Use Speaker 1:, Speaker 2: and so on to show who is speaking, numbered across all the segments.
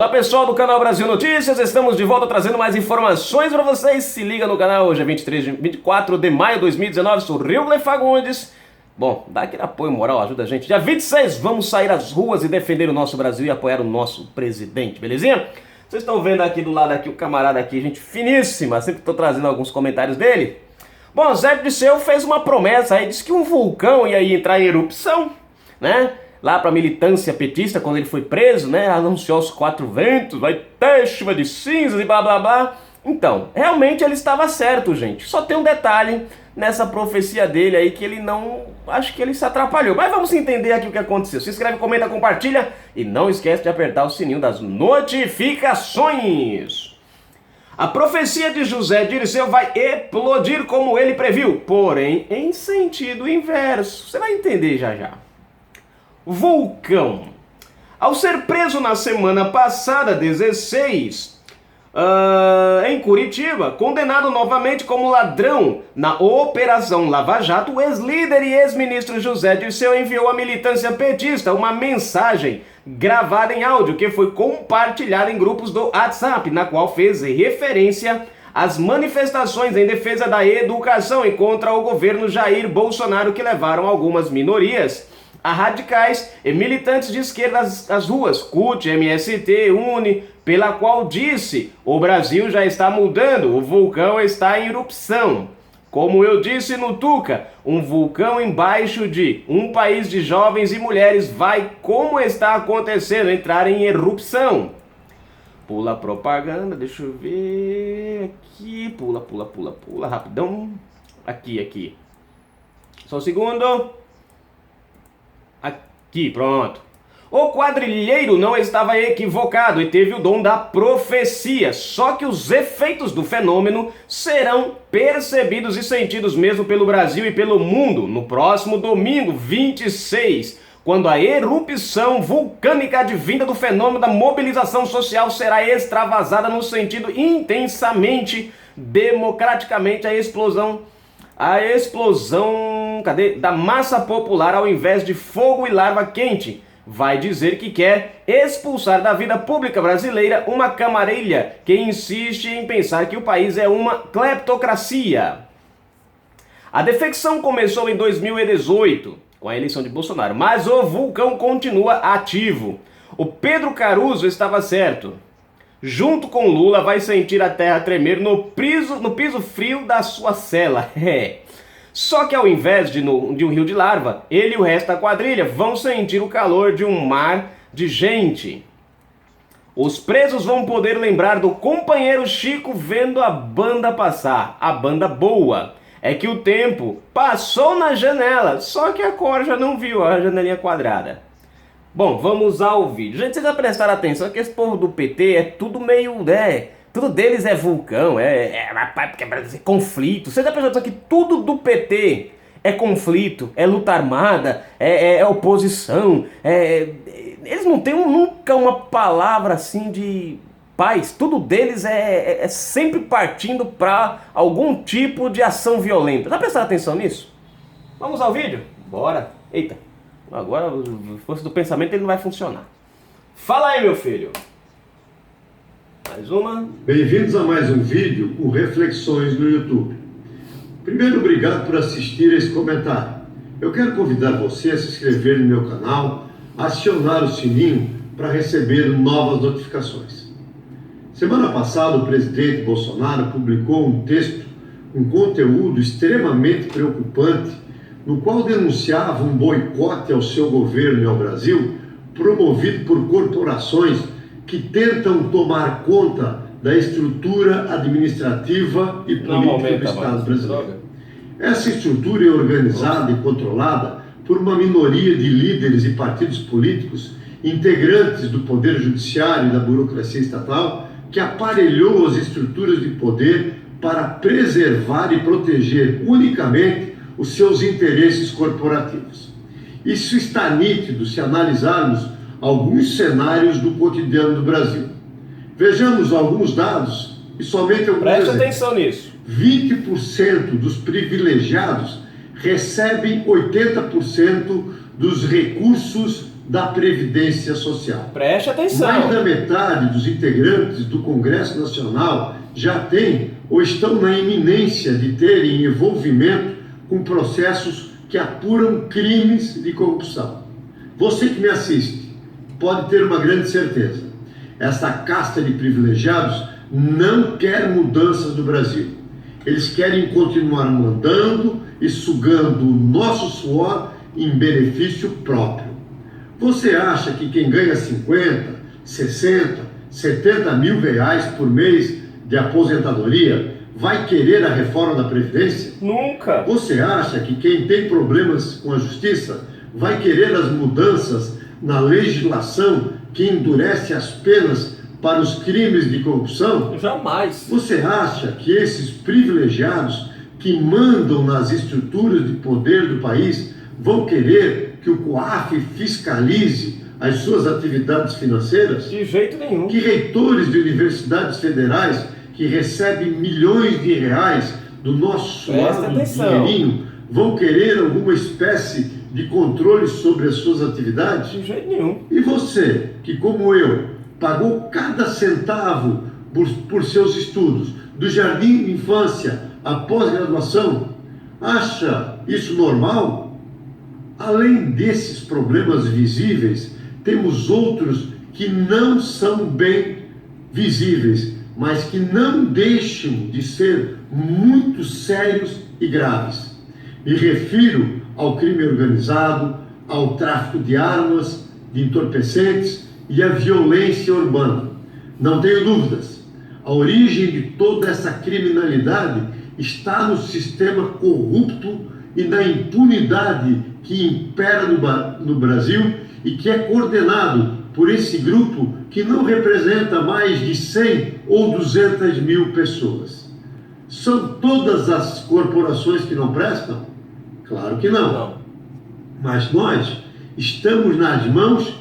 Speaker 1: Olá pessoal do canal Brasil Notícias, estamos de volta trazendo mais informações para vocês. Se liga no canal, hoje é 24 de maio de 2019, sou Reuble Fagundes. Bom, dá aquele apoio moral, ajuda a gente. Dia 26, vamos sair às ruas e defender o nosso Brasil e apoiar o nosso presidente, belezinha? Vocês estão vendo aqui do lado aqui o camarada aqui, gente finíssima, sempre estou trazendo alguns comentários dele. Bom, Zé Dirceu fez uma promessa aí, disse que um vulcão ia entrar em erupção, né? Lá para a militância petista, quando ele foi preso, né, anunciou os 4 ventos, vai ter chuva de cinzas e blá blá blá. Então, realmente ele estava certo, gente. Só tem um detalhe nessa profecia dele aí que ele não... acho que ele se atrapalhou. Mas vamos entender aqui o que aconteceu. Se inscreve, comenta, compartilha e não esquece de apertar o sininho das notificações. A profecia de José Dirceu vai explodir como ele previu, porém em sentido inverso. Você vai entender já já. Vulcão. Ao ser preso na semana passada, 16, em Curitiba, condenado novamente como ladrão na Operação Lava Jato, o ex-líder e ex-ministro José Dirceu enviou à militância petista uma mensagem gravada em áudio que foi compartilhada em grupos do WhatsApp, na qual fez referência às manifestações em defesa da educação e contra o governo Jair Bolsonaro que levaram algumas minorias a radicais e militantes de esquerda às ruas, CUT, MST, UNE, pela qual disse: o Brasil já está mudando, o vulcão está em erupção. Como eu disse no Tuca, um vulcão embaixo de um país de jovens e mulheres vai, como está acontecendo, entrar em erupção. Pula a propaganda, deixa eu ver aqui, pula, rapidão, aqui. Só um segundo. Aqui, pronto. O quadrilheiro não estava equivocado e teve o dom da profecia, só que os efeitos do fenômeno serão percebidos e sentidos mesmo pelo Brasil e pelo mundo no próximo domingo, 26, quando a erupção vulcânica advinda do fenômeno da mobilização social será extravasada no sentido intensamente, democraticamente a explosão da massa popular ao invés de fogo e larva quente. Vai dizer que quer expulsar da vida pública brasileira uma camarilha que insiste em pensar que o país é uma cleptocracia. A defecção começou em 2018, com a eleição de Bolsonaro, mas o vulcão continua ativo. O Pedro Caruso estava certo. Junto com Lula vai sentir a terra tremer no piso frio da sua cela. Só que ao invés de um rio de larva, ele e o resto da quadrilha vão sentir o calor de um mar de gente. Os presos vão poder lembrar do companheiro Chico vendo a banda passar, a banda boa. É que o tempo passou na janela, só que a Cora já não viu a janelinha quadrada. Bom, vamos ao vídeo. Gente, vocês já prestaram atenção que esse povo do PT é tudo meio, né? Tudo deles é vulcão, é conflito. Vocês já prestaram atenção que tudo do PT é conflito, é luta armada, é oposição. Eles não têm nunca uma palavra assim de paz. Tudo deles é sempre partindo para algum tipo de ação violenta. Já prestaram atenção nisso? Vamos ao vídeo? Bora. Eita. Agora, a força do pensamento ele não vai funcionar. Fala aí, meu filho. Mais uma.
Speaker 2: Bem-vindos a mais um vídeo com reflexões no YouTube. Primeiro, obrigado por assistir a esse comentário. Eu quero convidar você a se inscrever no meu canal, acionar o sininho para receber novas notificações. Semana passada, o presidente Bolsonaro publicou um texto, um conteúdo extremamente preocupante, no qual denunciava um boicote ao seu governo e ao Brasil, promovido por corporações que tentam tomar conta da estrutura administrativa e política do Estado brasileiro. Essa estrutura é organizada e controlada por uma minoria de líderes e partidos políticos, integrantes do Poder Judiciário e da burocracia estatal, que aparelhou as estruturas de poder para preservar e proteger unicamente os seus interesses corporativos. Isso está nítido se analisarmos alguns cenários do cotidiano do Brasil. Vejamos alguns dados e somente alguns
Speaker 1: exemplos. Preste atenção nisso.
Speaker 2: 20% dos privilegiados recebem 80% dos recursos da Previdência Social.
Speaker 1: Preste atenção.
Speaker 2: Mais da metade dos integrantes do Congresso Nacional já têm ou estão na iminência de terem envolvimento com processos que apuram crimes de corrupção. Você que me assiste pode ter uma grande certeza. Essa casta de privilegiados não quer mudanças no Brasil. Eles querem continuar mandando e sugando o nosso suor em benefício próprio. Você acha que quem ganha 50, 60, 70 mil reais por mês de aposentadoria vai querer a reforma da Previdência?
Speaker 1: Nunca.
Speaker 2: Você acha que quem tem problemas com a justiça vai querer as mudanças na legislação que endurece as penas para os crimes de corrupção?
Speaker 1: Jamais.
Speaker 2: Você acha que esses privilegiados que mandam nas estruturas de poder do país vão querer que o COAF fiscalize as suas atividades financeiras?
Speaker 1: De jeito nenhum.
Speaker 2: Que reitores de universidades federais que recebem milhões de reais do nosso suado dinheirinho vão querer alguma espécie de controle sobre as suas atividades?
Speaker 1: De jeito nenhum.
Speaker 2: E você, que como eu, pagou cada centavo por seus estudos, do jardim de infância à pós-graduação, acha isso normal? Além desses problemas visíveis, temos outros que não são bem visíveis, mas que não deixam de ser muito sérios e graves. Me refiro ao crime organizado, ao tráfico de armas, de entorpecentes e à violência urbana. Não tenho dúvidas, a origem de toda essa criminalidade está no sistema corrupto e na impunidade que impera no Brasil e que é coordenado por esse grupo que não representa mais de 100 ou 200 mil pessoas. São todas as corporações que não prestam? Claro que não. Mas nós estamos nas mãos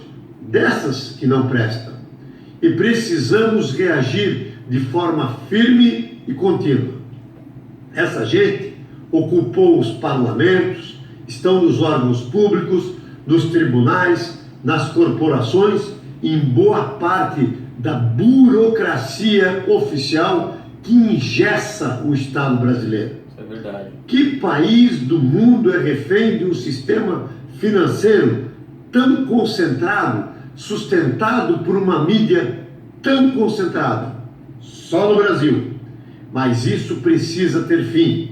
Speaker 2: dessas que não prestam e precisamos reagir de forma firme e contínua. Essa gente ocupou os parlamentos, estão nos órgãos públicos, nos tribunais, nas corporações, em boa parte da burocracia oficial que engessa o Estado brasileiro.
Speaker 1: É verdade.
Speaker 2: Que país do mundo é refém de um sistema financeiro tão concentrado, sustentado por uma mídia tão concentrada? Só no Brasil. Mas isso precisa ter fim.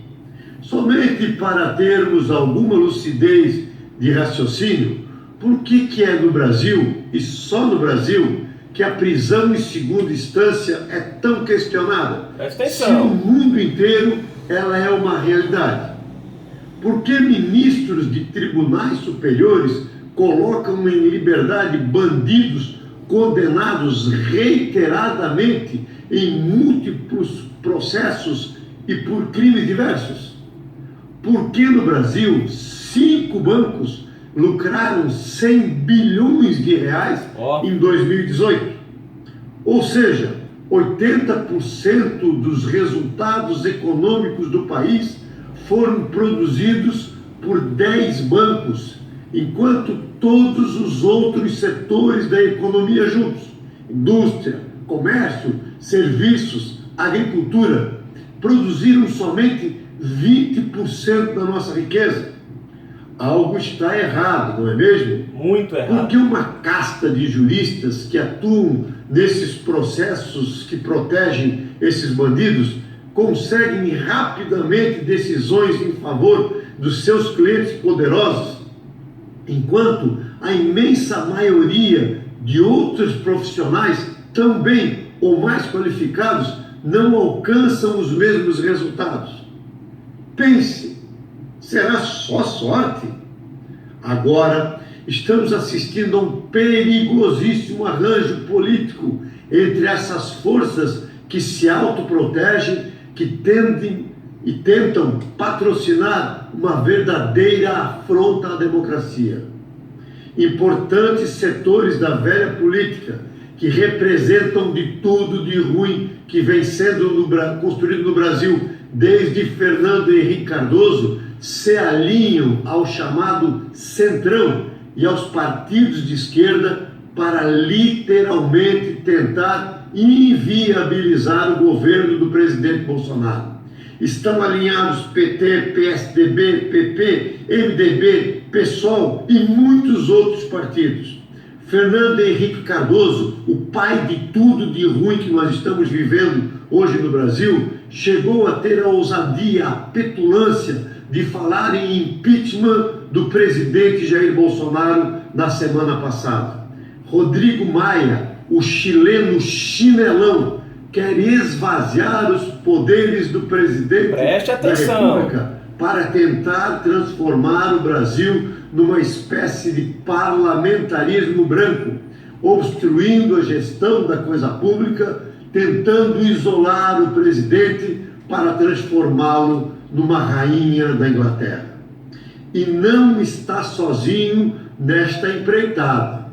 Speaker 2: Somente para termos alguma lucidez de raciocínio, por que é no Brasil, e só no Brasil, que a prisão em segunda instância é tão questionada?
Speaker 1: Presta atenção.
Speaker 2: Se no mundo inteiro ela é uma realidade. Por que ministros de tribunais superiores colocam em liberdade bandidos condenados reiteradamente em múltiplos processos e por crimes diversos? Por que no Brasil 5 bancos lucraram 100 bilhões de reais em 2018? Ou seja, 80% dos resultados econômicos do país foram produzidos por 10 bancos, enquanto todos os outros setores da economia juntos, indústria, comércio, serviços, agricultura, produziram somente 20% da nossa riqueza. Algo está errado, não é mesmo?
Speaker 1: Muito errado.
Speaker 2: Porque uma casta de juristas que atuam nesses processos que protegem esses bandidos conseguem rapidamente decisões em favor dos seus clientes poderosos, enquanto a imensa maioria de outros profissionais, também ou mais qualificados, não alcançam os mesmos resultados. Pense, será só sorte? Agora, estamos assistindo a um perigosíssimo arranjo político entre essas forças que se autoprotegem, que tendem e tentam patrocinar uma verdadeira afronta à democracia. Importantes setores da velha política, que representam de tudo de ruim que vem sendo construído no Brasil desde Fernando Henrique Cardoso, se alinham ao chamado Centrão, e aos partidos de esquerda para literalmente tentar inviabilizar o governo do presidente Bolsonaro. Estão alinhados PT, PSDB, PP, MDB, PSOL e muitos outros partidos. Fernando Henrique Cardoso, o pai de tudo de ruim que nós estamos vivendo hoje no Brasil, chegou a ter a ousadia, a petulância de falar em impeachment do presidente Jair Bolsonaro na semana passada. Rodrigo Maia, o chileno chinelão, quer esvaziar os poderes do presidente da República para tentar transformar o Brasil numa espécie de parlamentarismo branco, obstruindo a gestão da coisa pública, tentando isolar o presidente para transformá-lo numa rainha da Inglaterra. E não está sozinho nesta empreitada.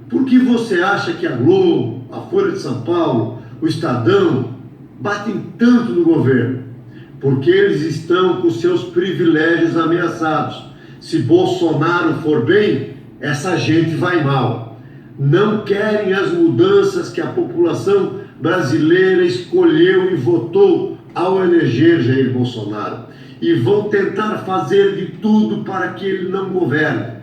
Speaker 2: Por que você acha que a Globo, a Folha de São Paulo, o Estadão batem tanto no governo? Porque eles estão com seus privilégios ameaçados. Se Bolsonaro for bem, essa gente vai mal. Não querem as mudanças que a população brasileira escolheu e votou ao eleger Jair Bolsonaro. E vão tentar fazer de tudo para que ele não governe.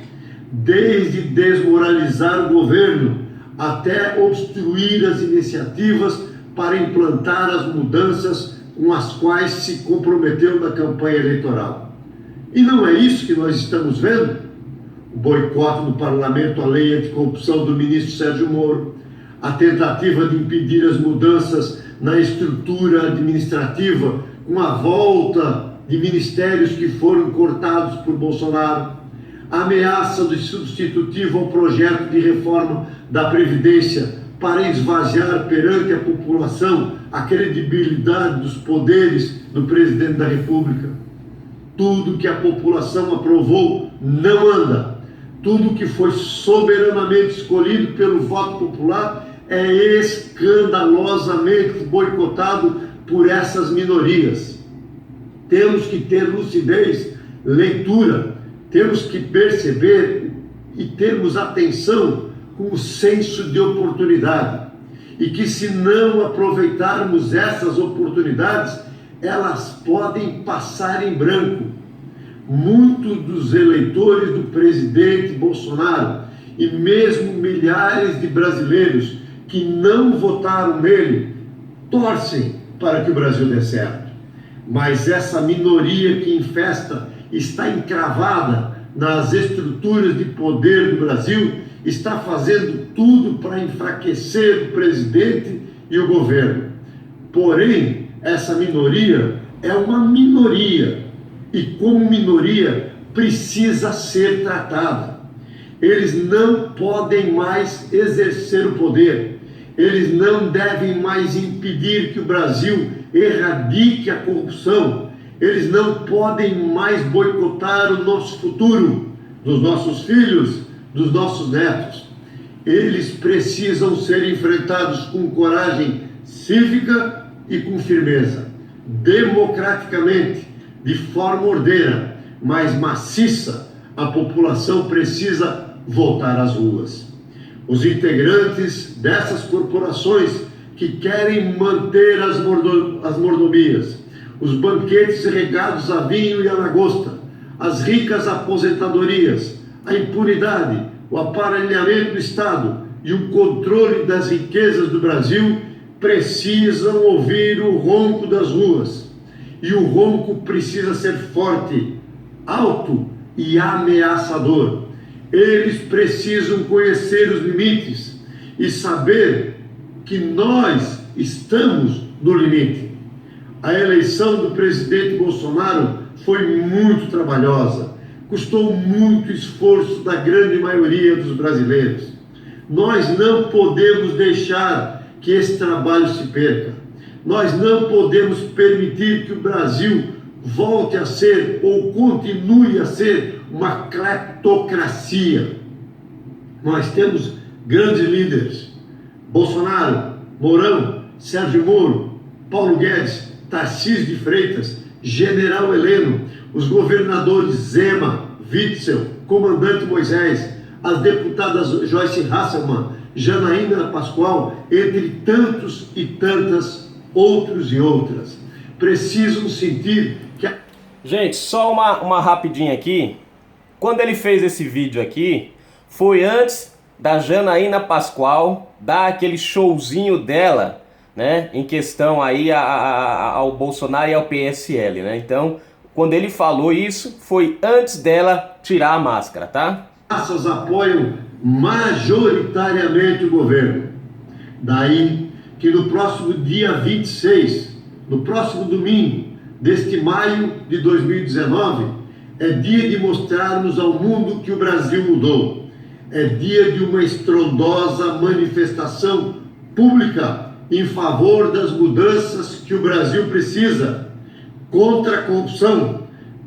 Speaker 2: Desde desmoralizar o governo até obstruir as iniciativas para implantar as mudanças com as quais se comprometeu na campanha eleitoral. E não é isso que nós estamos vendo? O boicote no parlamento à lei anticorrupção do ministro Sérgio Moro, a tentativa de impedir as mudanças na estrutura administrativa com a volta de ministérios que foram cortados por Bolsonaro, a ameaça do substitutivo ao projeto de reforma da Previdência para esvaziar perante a população a credibilidade dos poderes do presidente da República. Tudo que a população aprovou não anda. Tudo que foi soberanamente escolhido pelo voto popular é escandalosamente boicotado por essas minorias. Temos que ter lucidez, leitura, temos que perceber e termos atenção com o senso de oportunidade. E que se não aproveitarmos essas oportunidades, elas podem passar em branco. Muitos dos eleitores do presidente Bolsonaro e mesmo milhares de brasileiros que não votaram nele torcem para que o Brasil dê certo. Mas essa minoria que infesta está encravada nas estruturas de poder do Brasil, está fazendo tudo para enfraquecer o presidente e o governo. Porém, essa minoria é uma minoria e, como minoria, precisa ser tratada. Eles não podem mais exercer o poder. Eles não devem mais impedir que o Brasil erradique a corrupção. Eles não podem mais boicotar o nosso futuro, dos nossos filhos, dos nossos netos. Eles precisam ser enfrentados com coragem cívica e com firmeza, democraticamente, de forma ordeira, mas maciça. A população precisa voltar às ruas. Os integrantes dessas corporações que querem manter as mordomias, os banquetes regados a vinho e a lagosta, as ricas aposentadorias, a impunidade, o aparelhamento do Estado e o controle das riquezas do Brasil precisam ouvir o ronco das ruas. E o ronco precisa ser forte, alto e ameaçador. Eles precisam conhecer os limites e saber que nós estamos no limite. A eleição do presidente Bolsonaro foi muito trabalhosa, custou muito esforço da grande maioria dos brasileiros. Nós não podemos deixar que esse trabalho se perca. Nós não podemos permitir que o Brasil volte a ser ou continue a ser uma cleptocracia. Nós temos grandes líderes: Bolsonaro, Mourão, Sérgio Moro, Paulo Guedes, Tarcísio de Freitas, General Heleno, os governadores Zema, Witzel, Comandante Moisés, as deputadas Joyce Hasselmann, Janaína Pascoal, entre tantos e tantas outros e outras. Precisam sentir que...
Speaker 1: Gente, só uma rapidinha aqui. Quando ele fez esse vídeo aqui, foi antes da Janaína Pascoal dar aquele showzinho dela, né, em questão aí ao Bolsonaro e ao PSL, né? Então, quando ele falou isso, foi antes dela tirar a máscara, tá?
Speaker 2: Massas apoiam majoritariamente o governo. Daí que no próximo dia 26, no próximo domingo deste maio de 2019, é dia de mostrarmos ao mundo que o Brasil mudou. É dia de uma estrondosa manifestação pública em favor das mudanças que o Brasil precisa, contra a corrupção,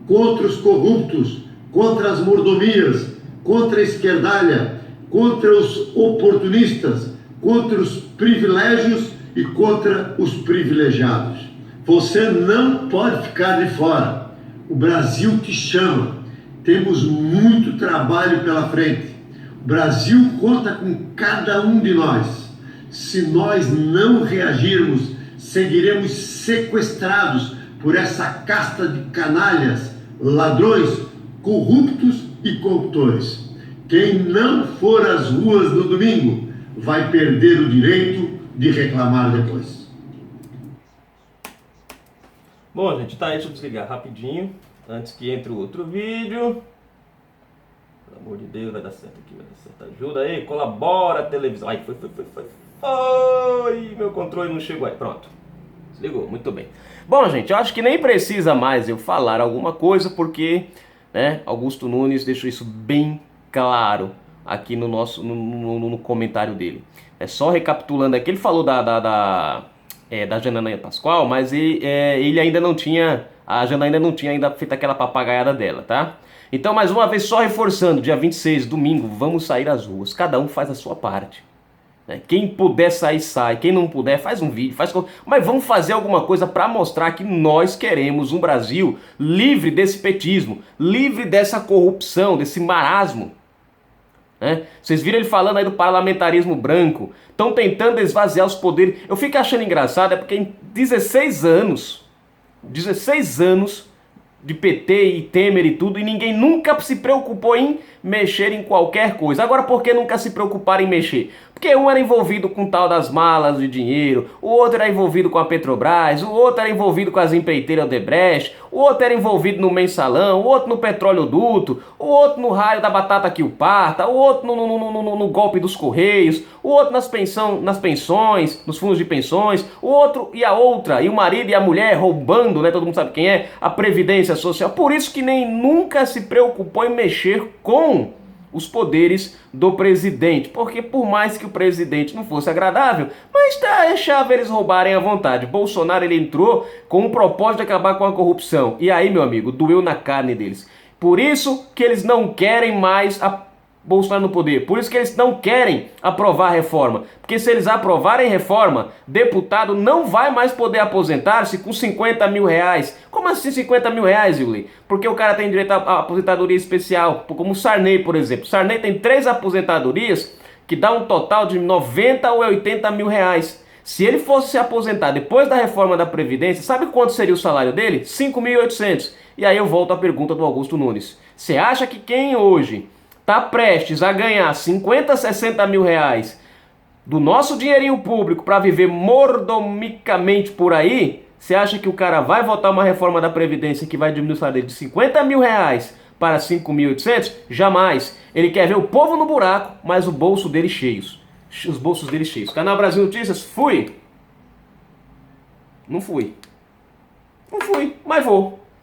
Speaker 2: contra os corruptos, contra as mordomias, contra a esquerdalha, contra os oportunistas, contra os privilégios e contra os privilegiados. Você não pode ficar de fora. O Brasil te chama. Temos muito trabalho pela frente. O Brasil conta com cada um de nós. Se nós não reagirmos, seguiremos sequestrados por essa casta de canalhas, ladrões, corruptos e corruptores. Quem não for às ruas no domingo vai perder o direito de reclamar depois.
Speaker 1: Bom, gente, tá aí, deixa eu desligar rapidinho, antes que entre o outro vídeo. Pelo amor de Deus, vai dar certo aqui, vai dar certo. Ajuda aí, colabora a televisão. Ai, foi. Ai, meu controle não chegou aí, pronto. Desligou, muito bem. Bom, gente, eu acho que nem precisa mais eu falar alguma coisa, porque, né, Augusto Nunes deixou isso bem claro aqui no nosso no comentário dele. É só recapitulando aqui, ele falou da Janaína Pascoal, mas ele ainda não tinha, a Janaína ainda não tinha ainda feito aquela papagaiada dela, tá? Então, mais uma vez, só reforçando, dia 26, domingo, vamos sair às ruas, cada um faz a sua parte. Quem puder sair, sai. Quem não puder, faz um vídeo, mas vamos fazer alguma coisa para mostrar que nós queremos um Brasil livre desse petismo, livre dessa corrupção, desse marasmo. Vocês viram ele falando aí do parlamentarismo branco, estão tentando esvaziar os poderes. Eu fico achando engraçado, porque em 16 anos de PT e Temer e tudo, e ninguém nunca se preocupou em mexer em qualquer coisa. Agora, por que nunca se preocuparam em mexer? Porque um era envolvido com o tal das malas de dinheiro, o outro era envolvido com a Petrobras, o outro era envolvido com as empreiteiras Odebrecht, o outro era envolvido no mensalão, o outro no petróleo-duto, o outro no raio da batata que o parta, o outro no golpe dos Correios, o outro nas pensões, nos fundos de pensões, o outro e a outra, e o marido e a mulher roubando, né, todo mundo sabe quem é, a Previdência Social. Por isso que nem nunca se preocupou em mexer com os poderes do presidente, porque por mais que o presidente não fosse agradável, mas deixava eles roubarem à vontade. Bolsonaro, ele entrou com o propósito de acabar com a corrupção, e aí, meu amigo, doeu na carne deles. Por isso que eles não querem mais a Bolsonaro no poder, por isso que eles não querem aprovar a reforma, porque se eles aprovarem reforma, deputado não vai mais poder aposentar-se com 50 mil reais. Como assim 50 mil reais, Yuli? Porque o cara tem direito à aposentadoria especial, como o Sarney, por exemplo. O Sarney tem 3 aposentadorias, que dá um total de 90 ou 80 mil reais. Se ele fosse se aposentar depois da reforma da Previdência, sabe quanto seria o salário dele? 5.800. E aí eu volto à pergunta do Augusto Nunes. Você acha que quem hoje está prestes a ganhar 50, 60 mil reais do nosso dinheirinho público para viver mordomicamente por aí, você acha que o cara vai votar uma reforma da Previdência que vai diminuir o salário dele de 50 mil reais para 5.800? Jamais. Ele quer ver o povo no buraco, mas o bolso dele cheios. Os bolsos dele cheios. Canal Brasil Notícias, fui. Não fui, mas vou.